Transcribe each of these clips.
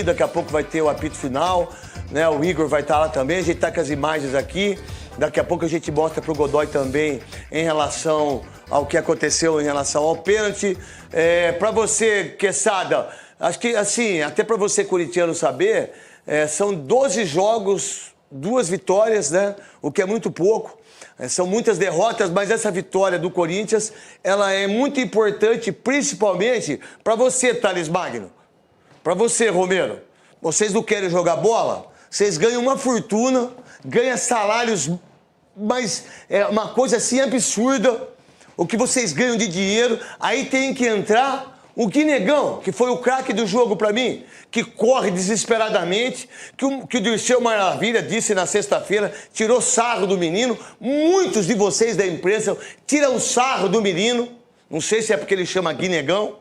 Daqui a pouco vai ter o apito final, né? O Igor vai estar lá também, a gente está com as imagens aqui. Daqui a pouco a gente mostra para o Godoy também em relação ao que aconteceu em relação ao pênalti. Para você, Quesada, acho que assim, até para você corintiano saber, são 12 jogos, 2 vitórias, né? O que é muito pouco. São muitas derrotas, mas essa vitória do Corinthians, ela é muito importante, principalmente para você, Thales Magno. Para você, Romero. Vocês não querem jogar bola? Vocês ganham uma fortuna, ganham salários, mas é uma coisa assim absurda. O que vocês ganham de dinheiro, aí tem que entrar o Guinegão, que foi o craque do jogo para mim, que corre desesperadamente, que o Dirceu Maravilha disse na sexta-feira, tirou sarro do menino. Muitos de vocês da imprensa tiram sarro do menino. Não sei se é porque ele chama Guinegão,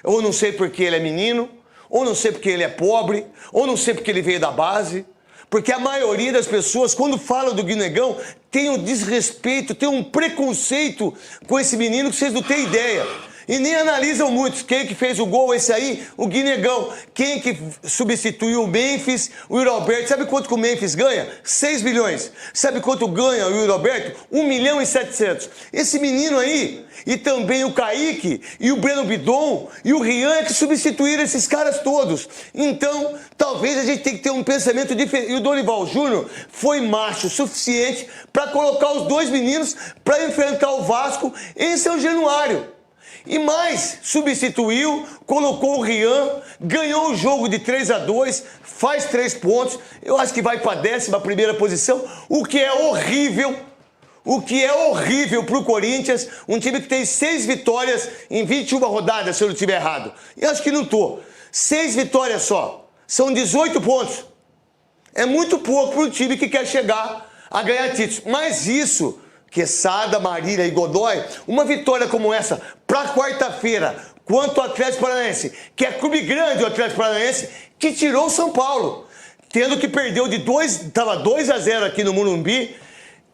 ou não sei porque ele é menino, ou não sei porque ele é pobre, ou não sei porque ele veio da base. Porque a maioria das pessoas, quando falam do Guinegão, tem um desrespeito, tem um preconceito com esse menino que vocês não têm ideia. E nem analisam muito. Quem que fez o gol, esse aí? O Guinegão. Quem que substituiu o Memphis? O Yuri Alberto. Sabe quanto que o Memphis ganha? 6 milhões. Sabe quanto ganha o Yuri Alberto? 1 milhão e 700. Esse menino aí, e também o Kaique, e o Breno Bidon, e o Rian é que substituíram esses caras todos. Então, talvez a gente tenha que ter um pensamento diferente. E o Dorival Júnior foi macho o suficiente para colocar os 2 meninos para enfrentar o Vasco em São Januário. E mais, substituiu, colocou o Rian, ganhou o jogo de 3-2, faz 3 pontos. Eu acho que vai para a 11ª posição, o que é horrível. O que é horrível para o Corinthians, um time que tem 6 vitórias em 21 rodadas, se eu não estiver errado. Eu acho que não estou. 6 vitórias só, são 18 pontos. É muito pouco para um time que quer chegar a ganhar títulos. Mas isso, Quesada, Marília e Godoy, uma vitória como essa para quarta-feira, quanto o Atlético Paranaense, que é clube grande o Atlético Paranaense, que tirou o São Paulo, tendo que perdeu de 2-0 aqui no Morumbi,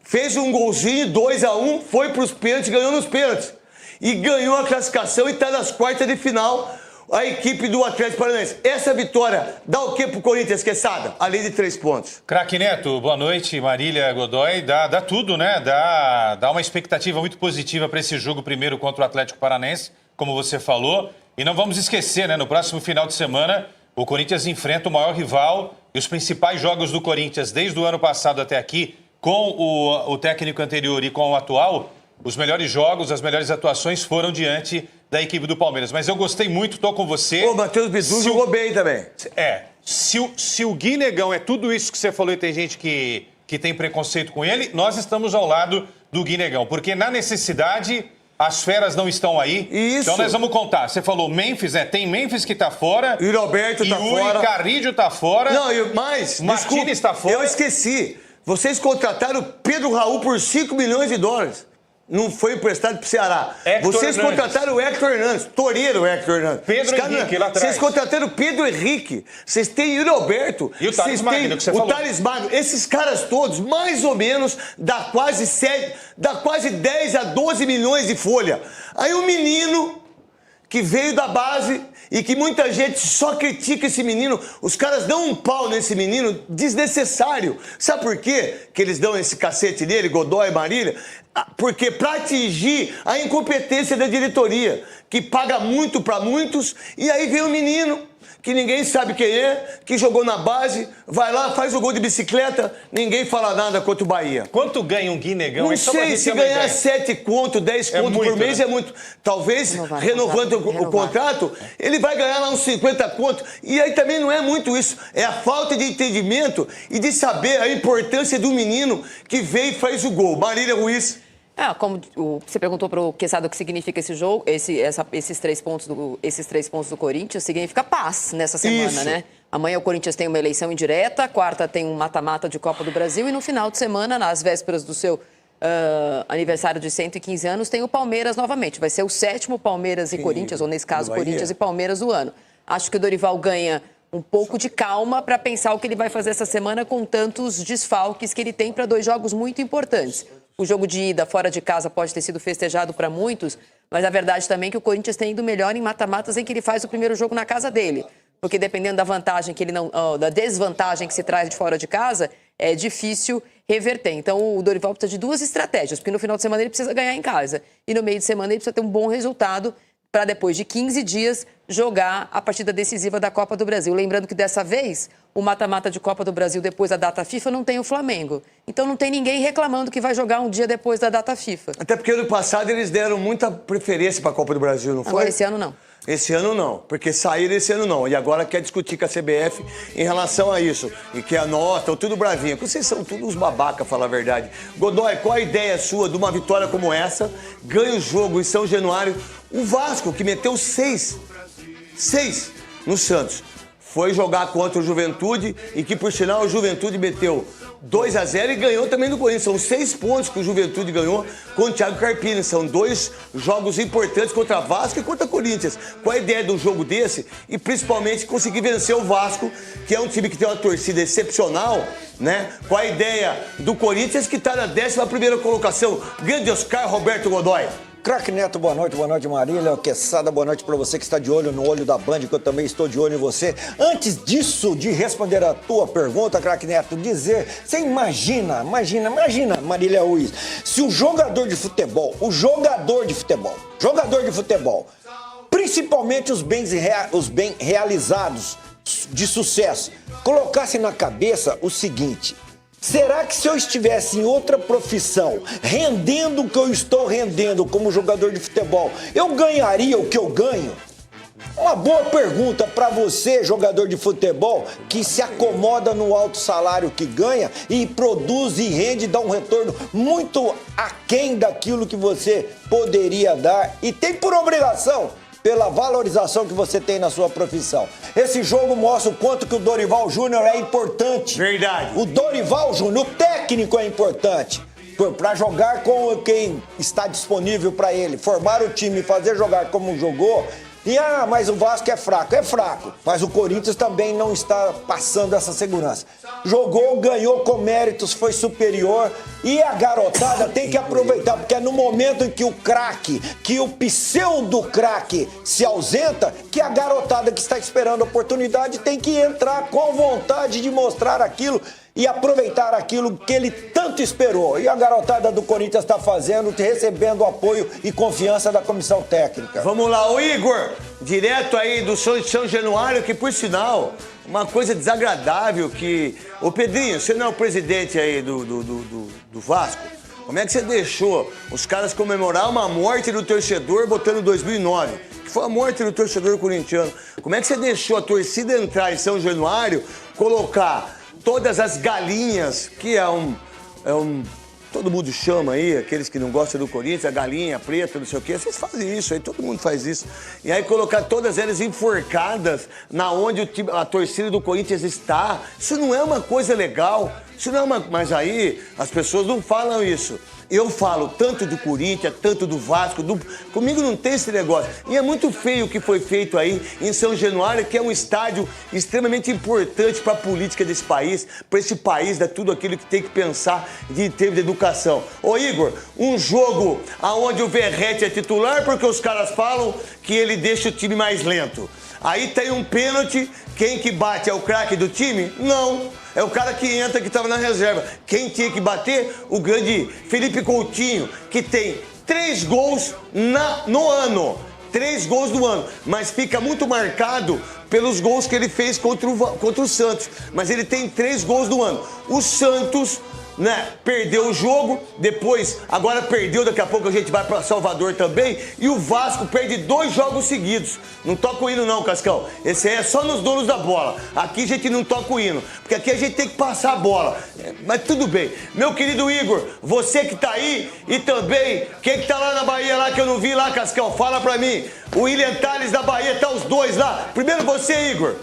fez um golzinho, 2-1, foi para os pênaltis, ganhou nos pênaltis. E ganhou a classificação e está nas quartas de final a equipe do Atlético Paranaense. Essa vitória dá o quê pro Corinthians, Quesada? Além de 3 pontos. Craque Neto, boa noite. Marília, Godoy, dá tudo, né? Dá uma expectativa muito positiva para esse jogo primeiro contra o Atlético Paranaense, como você falou. E não vamos esquecer, né? No próximo final de semana, o Corinthians enfrenta o maior rival e os principais jogos do Corinthians desde o ano passado até aqui, com o técnico anterior e com o atual, os melhores jogos, as melhores atuações foram diante da equipe do Palmeiras. Mas eu gostei muito, tô com você. O Matheus Bidu jogou bem também. Se o Guinegão é tudo isso que você falou e tem gente que tem preconceito com ele, nós estamos ao lado do Guinegão. Porque na necessidade, as feras não estão aí. Isso. Então nós vamos contar. Você falou Memphis, tem Memphis que tá fora. E o Roberto tá fora. E o Carrídio tá fora. Não, mas... Martínez tá fora. Eu esqueci. Vocês contrataram o Pedro Raul por 5 milhões de dólares. Não foi emprestado pro Ceará. Vocês contrataram o Hector Hernandes, Toreiro Hector Hernandes. Pedro Henrique, lá atrás. Vocês contrataram o Pedro Henrique. Vocês têm Yuri Alberto. E o Thales Magno, que você falou. O Thales Magno. Esses caras todos, mais ou menos, dá quase 10 a 12 milhões de folha. Aí o menino que veio da base e que muita gente só critica esse menino. Os caras dão um pau nesse menino desnecessário. Sabe por quê que eles dão esse cacete nele, Godoy e Marília? Porque para atingir a incompetência da diretoria, que paga muito para muitos, e aí vem o menino que ninguém sabe quem é, que jogou na base, vai lá, faz o gol de bicicleta, ninguém fala nada contra o Bahia. Quanto ganha um Guinegão? Não sei, se ganhar 7 conto, 10 conto por mês, né? É muito. Talvez, renovando o contrato, ele vai ganhar lá uns 50 conto. E aí também não é muito isso. É a falta de entendimento e de saber a importância do menino que veio e faz o gol. Marília Ruiz. Como você perguntou para o Quesada o que significa esse jogo, esses 3 pontos do Corinthians, significa paz nessa semana, Isso. né? Amanhã o Corinthians tem uma eleição indireta, quarta tem um mata-mata de Copa do Brasil e no final de semana, nas vésperas do seu aniversário de 115 anos, tem o Palmeiras novamente. Vai ser o 7º Palmeiras e Corinthians, ou nesse caso, Corinthians e Palmeiras do ano. Acho que o Dorival ganha um pouco de calma para pensar o que ele vai fazer essa semana com tantos desfalques que ele tem para 2 jogos muito importantes. O jogo de ida fora de casa pode ter sido festejado para muitos, mas a verdade também é que o Corinthians tem ido melhor em mata-matas em que ele faz o primeiro jogo na casa dele. porque dependendo da vantagem que ele não, da desvantagem que se traz de fora de casa, é difícil reverter. Então o Dorival precisa de duas estratégias, porque no final de semana ele precisa ganhar em casa e no meio de semana ele precisa ter um bom resultado para depois de 15 dias jogar a partida decisiva da Copa do Brasil. Lembrando que dessa vez o mata-mata de Copa do Brasil depois da data FIFA não tem o Flamengo. Então não tem ninguém reclamando que vai jogar um dia depois da data FIFA. Até porque ano passado eles deram muita preferência para a Copa do Brasil, não foi? Agora esse ano não. Esse ano não, porque saíram esse ano não. E agora quer discutir com a CBF em relação a isso. E que a nós estão tudo bravinho. Vocês são todos uns babaca, falar a verdade. Godoy, qual a ideia sua de uma vitória como essa? Ganha o jogo em São Januário. O Vasco, que meteu 6 no Santos, foi jogar contra o Juventude e que, por sinal, o Juventude meteu 2-0 e ganhou também do Corinthians. São 6 pontos que o Juventude ganhou com o Thiago Carpini. São 2 jogos importantes contra Vasco e contra Corinthians. Qual a ideia do jogo desse? E principalmente conseguir vencer o Vasco, que é um time que tem uma torcida excepcional, né? Qual a ideia do Corinthians, que está na 11ª colocação? Grande Oscar Roberto Godoy. Craque Neto, boa noite Marília, Quesada, boa noite pra você que está de olho no olho da Band, que eu também estou de olho em você. Antes disso, de responder a tua pergunta, Craque Neto, você imagina, Marília Ruiz, se o jogador de futebol, principalmente os bem realizados de sucesso, colocasse na cabeça o seguinte: será que se eu estivesse em outra profissão, rendendo o que eu estou rendendo como jogador de futebol, eu ganharia o que eu ganho? Uma boa pergunta para você, jogador de futebol, que se acomoda no alto salário que ganha e produz e rende, dá um retorno muito aquém daquilo que você poderia dar e tem por obrigação pela valorização que você tem na sua profissão. Esse jogo mostra o quanto que o Dorival Júnior é importante. Verdade. O Dorival Júnior, o técnico é importante para jogar com quem está disponível para ele, formar o time e fazer jogar como jogou. E, mas o Vasco é fraco, mas o Corinthians também não está passando essa segurança. Jogou, ganhou com méritos, foi superior e a garotada tem que aproveitar, porque é no momento em que o craque, que o pseudo-craque se ausenta, que a garotada que está esperando a oportunidade tem que entrar com vontade de mostrar aquilo e aproveitar aquilo que ele tanto esperou. E a garotada do Corinthians está fazendo, recebendo apoio e confiança da comissão técnica. Vamos lá, o Igor, direto aí do São Januário, que por sinal, uma coisa desagradável que... Ô Pedrinho, você não é o presidente aí do Vasco? Como é que você deixou os caras comemorar uma morte do torcedor botando 2009? Que foi a morte do torcedor corintiano. Como é que você deixou a torcida entrar em São Januário, colocar todas as galinhas, que é um todo mundo chama aí, aqueles que não gostam do Corinthians, a galinha preta, não sei o quê, vocês fazem isso aí, todo mundo faz isso. E aí colocar todas elas enforcadas na onde a torcida do Corinthians está, isso não é uma coisa legal, isso não é uma... Mas aí as pessoas não falam isso. Eu falo tanto do Corinthians, tanto do Vasco, comigo não tem esse negócio. E é muito feio o que foi feito aí em São Januário, que é um estádio extremamente importante para a política desse país, para esse país, dar tudo aquilo que tem que pensar em termos de educação. Ô Igor, um jogo onde o Verratti é titular porque os caras falam que ele deixa o time mais lento. Aí tem um pênalti, quem que bate é o craque do time? Não, é o cara que entra, que estava na reserva. Quem tinha que bater? O grande Felipe Coutinho, que tem 3 gols no ano. 3 gols no ano, mas fica muito marcado pelos gols que ele fez contra o Santos. Mas ele tem 3 gols no ano. O Santos... perdeu o jogo, depois, agora perdeu, daqui a pouco a gente vai para Salvador também, e o Vasco perde 2 jogos seguidos. Não toca o hino não, Cascão, esse aí é só nos donos da bola, aqui a gente não toca o hino, porque aqui a gente tem que passar a bola, mas tudo bem. Meu querido Igor, você que tá aí, e também, quem que tá lá na Bahia, lá que eu não vi lá, Cascão, fala pra mim, o William Tales da Bahia, tá os 2 lá, primeiro você, Igor.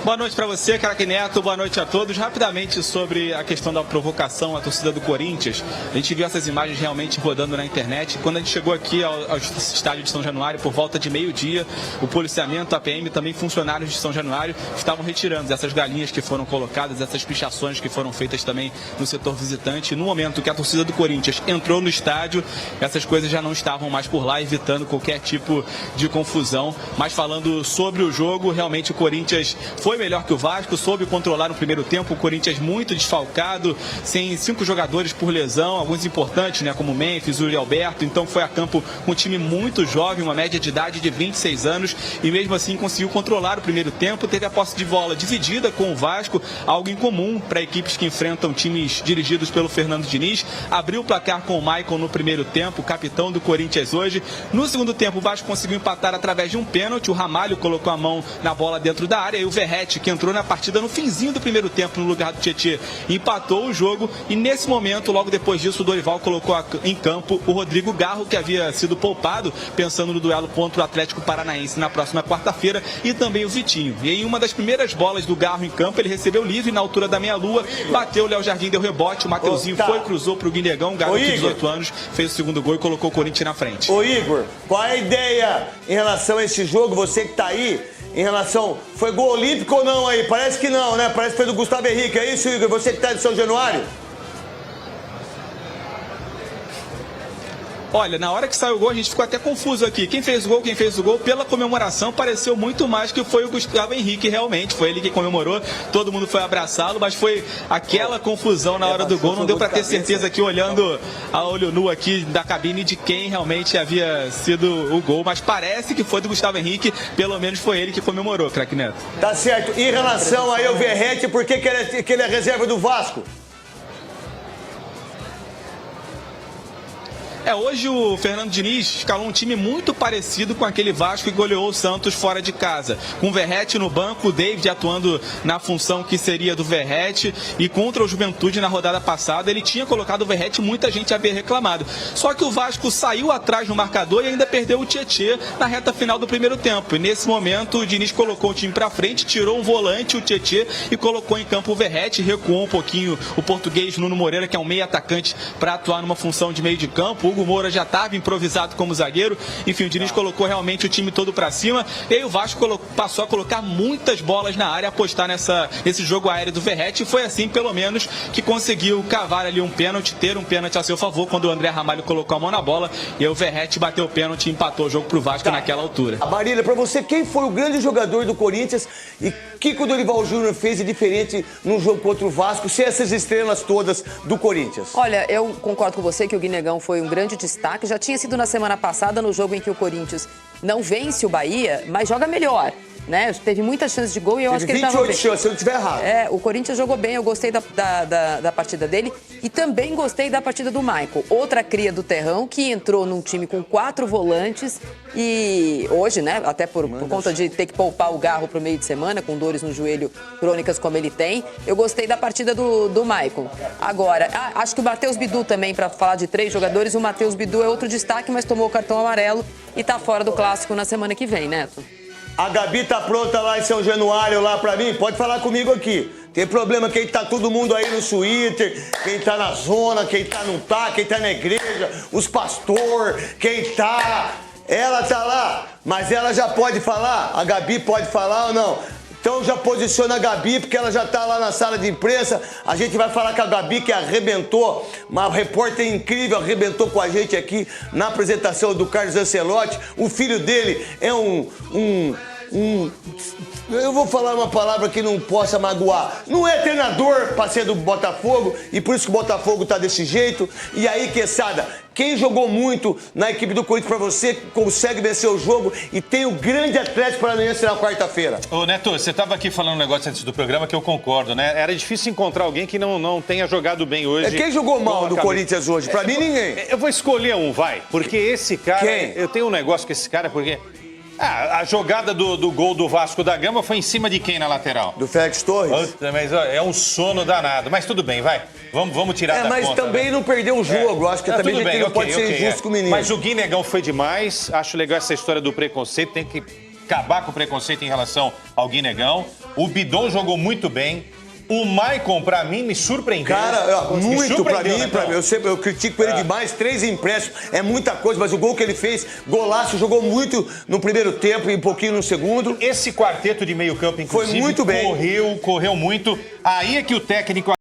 Boa noite para você, craque Neto. Boa noite a todos. Rapidamente sobre a questão da provocação à torcida do Corinthians. A gente viu essas imagens realmente rodando na internet. Quando a gente chegou aqui ao estádio de São Januário por volta de meio-dia, o policiamento, a PM, também funcionários de São Januário estavam retirando essas galinhas que foram colocadas, essas pichações que foram feitas também no setor visitante. No momento que a torcida do Corinthians entrou no estádio, essas coisas já não estavam mais por lá, evitando qualquer tipo de confusão. Mas falando sobre o jogo, realmente o Corinthians foi melhor que o Vasco, soube controlar no primeiro tempo. O Corinthians muito desfalcado, sem 5 jogadores por lesão, alguns importantes, né, como o Memphis, o Yuri Alberto. Então foi a campo com um time muito jovem, uma média de idade de 26 anos, e mesmo assim conseguiu controlar o primeiro tempo. Teve a posse de bola dividida com o Vasco, algo incomum para equipes que enfrentam times dirigidos pelo Fernando Diniz. Abriu o placar com o Maicon no primeiro tempo, capitão do Corinthians hoje. No segundo tempo, o Vasco conseguiu empatar através de um pênalti. O Ramalho colocou a mão na bola dentro da área, e o Verratti, que entrou na partida no finzinho do primeiro tempo no lugar do Tietê, empatou o jogo. E nesse momento, logo depois disso, o Dorival colocou em campo o Rodrigo Garro, que havia sido poupado pensando no duelo contra o Atlético Paranaense na próxima quarta-feira, e também o Vitinho. E em uma das primeiras bolas do Garro em campo, ele recebeu livre na altura da meia-lua, bateu, o Léo Jardim deu rebote, o Mateuzinho foi, cruzou pro Guinegão, garoto de 18 anos, fez o segundo gol e colocou o Corinthians na frente. Ô Igor, qual é a ideia em relação a esse jogo, você que tá aí, em relação, foi gol olímpico ou não aí? Parece que não, né? Parece que foi do Gustavo Henrique, é isso, Igor? Você que tá de São Januário? Olha, na hora que saiu o gol, a gente ficou até confuso aqui. Quem fez o gol, pela comemoração, pareceu muito mais que foi o Gustavo Henrique, realmente. Foi ele que comemorou, todo mundo foi abraçá-lo, mas foi aquela confusão na hora do gol. Não deu para ter certeza aqui, olhando a olho nu aqui da cabine, de quem realmente havia sido o gol. Mas parece que foi do Gustavo Henrique, pelo menos foi ele que comemorou, craque Neto. Tá certo. Em relação aí ao Verratti, por que ele é reserva do Vasco? Hoje o Fernando Diniz escalou um time muito parecido com aquele Vasco que goleou o Santos fora de casa. Com o Verratti no banco, o David atuando na função que seria do Verratti, e contra o Juventude na rodada passada ele tinha colocado o Verratti, muita gente havia reclamado. Só que o Vasco saiu atrás no marcador e ainda perdeu o Tietê na reta final do primeiro tempo. E nesse momento o Diniz colocou o time para frente, tirou um volante, o Tietê, e colocou em campo o Verratti, recuou um pouquinho o português Nuno Moreira, que é um meio atacante, para atuar numa função de meio de campo. O Moura já estava improvisado como zagueiro. Enfim, o Diniz colocou realmente o time todo para cima, e aí o Vasco passou a colocar muitas bolas na área, apostar nesse jogo aéreo do Verratti, e foi assim, pelo menos, que conseguiu cavar ali um pênalti, ter um pênalti a seu favor, quando o André Ramalho colocou a mão na bola, e aí o Verratti bateu o pênalti e empatou o jogo pro Vasco naquela altura. Marília, para você, quem foi o grande jogador do Corinthians e o que o Dorival Júnior fez de diferente no jogo contra o Vasco, sem essas estrelas todas do Corinthians? Olha, eu concordo com você que o Guinegão foi um grande destaque. Já tinha sido na semana passada, no jogo em que o Corinthians não vence o Bahia, mas joga melhor, né? Teve muitas chances de gol e eu acho que ele estava bem. 28 chances, se eu não estiver errado. O Corinthians jogou bem, eu gostei da partida dele, e também gostei da partida do Maicon. Outra cria do Terrão, que entrou num time com 4 volantes, e hoje, né, até por conta de ter que poupar o Garro pro meio de semana, com dores no joelho crônicas como ele tem, eu gostei da partida do Maicon. Agora, acho que o Matheus Bidu também, para falar de 3 jogadores, o Matheus Bidu é outro destaque, mas tomou o cartão amarelo e tá fora do clássico na semana que vem, Neto. A Gabi tá pronta lá em São Januário, lá pra mim? Pode falar comigo aqui. Tem problema quem tá todo mundo aí no Twitter, quem tá na zona, quem tá não tá, quem tá na igreja, os pastor, quem tá... Ela tá lá, mas ela já pode falar? A Gabi pode falar ou não? Então já posiciona a Gabi, porque ela já tá lá na sala de imprensa. A gente vai falar com a Gabi, que arrebentou, uma repórter incrível, arrebentou com a gente aqui na apresentação do Carlos Ancelotti. O filho dele é eu vou falar uma palavra que não possa magoar. Não é treinador pra ser do Botafogo, e por isso que o Botafogo tá desse jeito. E aí, Quesada, quem jogou muito na equipe do Corinthians pra você, consegue vencer o jogo e tem o grande Atlético Paranaense na quarta-feira? Ô, Neto, você estava aqui falando um negócio antes do programa que eu concordo, né? Era difícil encontrar alguém que não tenha jogado bem hoje. Quem jogou mal no Corinthians hoje? Pra mim, ninguém. Eu vou escolher um, vai. Porque esse cara... Quem? Eu tenho um negócio com esse cara, porque... a jogada do gol do Vasco da Gama foi em cima de quem na lateral? Do Félix Torres. Puta, mas ó, é um sono danado. Mas tudo bem, vai. Vamos tirar da mas conta. também né? não perdeu o jogo. Acho que também tudo a gente bem, não pode ser injusto com o menino. Mas o Guinegão foi demais. Acho legal essa história do preconceito. Tem que acabar com o preconceito em relação ao Guinegão. O Bidon jogou muito bem. O Maicon, pra mim, me surpreendeu. Cara, muito pra mim, né, eu critico ele demais, 3 empréstimos, é muita coisa, mas o gol que ele fez, golaço, jogou muito no primeiro tempo e um pouquinho no segundo. Esse quarteto de meio campo, inclusive, foi muito bem. Correu muito. Aí é que o técnico